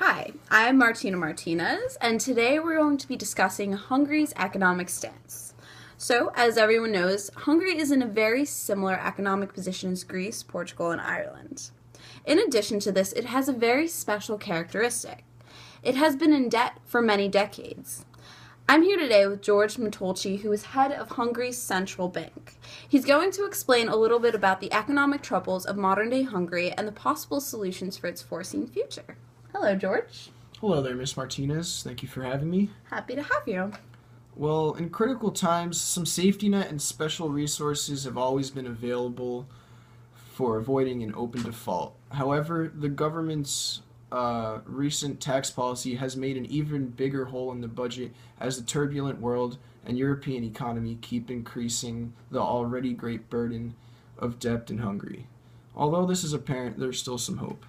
Hi, I'm Martina Martinez, and today we're going to be discussing Hungary's economic stance. So, as everyone knows, Hungary is in a very similar economic position as Greece, Portugal, and Ireland. In addition to this, it has a very special characteristic. It has been in debt for many decades. I'm here today with George Matolci, who is head of Hungary's central bank. He's going to explain a little bit about the economic troubles of modern-day Hungary and the possible solutions for its foreseen future. Hello, George. Hello there, Miss Martinez. Thank you for having me. Happy to have you. Well, in critical times, some safety net and special resources have always been available for avoiding an open default. However, the government's recent tax policy has made an even bigger hole in the budget as the turbulent world and European economy keep increasing the already great burden of debt in Hungary. Although this is apparent, there's still some hope.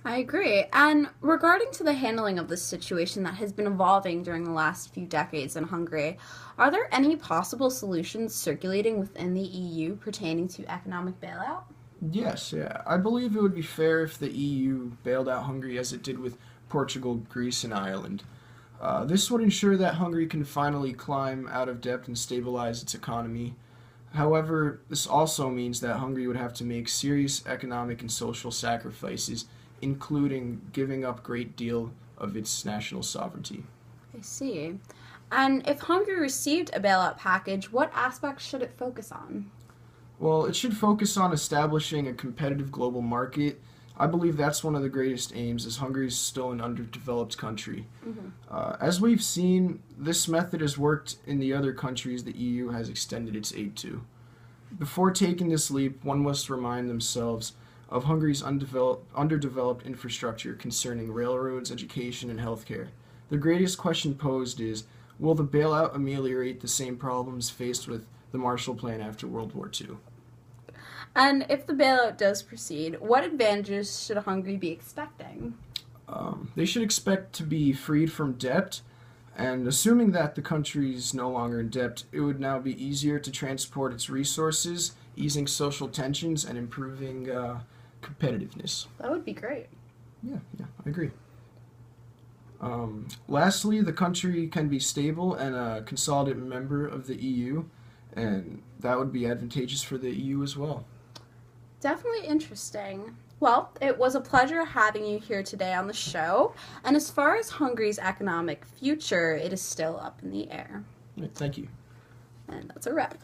I agree. And regarding to the handling of this situation that has been evolving during the last few decades in Hungary, are there any possible solutions circulating within the EU pertaining to economic bailout? Yes, yeah. I believe it would be fair if the EU bailed out Hungary as it did with Portugal, Greece, and Ireland. This would ensure that Hungary can finally climb out of debt and stabilize its economy. However, this also means that Hungary would have to make serious economic and social sacrifices, including giving up a great deal of its national sovereignty. I see. And if Hungary received a bailout package, what aspects should it focus on? Well, it should focus on establishing a competitive global market. I believe that's one of the greatest aims, as Hungary is still an underdeveloped country. As we've seen, this method has worked in the other countries the EU has extended its aid to. Before taking this leap, one must remind themselves of Hungary's underdeveloped infrastructure concerning railroads, education, and healthcare. The greatest question posed is, will the bailout ameliorate the same problems faced with the Marshall Plan after World War II? And if the bailout does proceed, what advantages should Hungary be expecting? They should expect to be freed from debt, and assuming that the country is no longer in debt, it would now be easier to transport its resources, easing social tensions and improving competitiveness. That would be great. Yeah, I agree. Lastly, the country can be stable and a consolidated member of the EU, and that would be advantageous for the EU as well. Definitely interesting. Well, it was a pleasure having you here today on the show. And as far as Hungary's economic future, it is still up in the air. Thank you. And that's a wrap.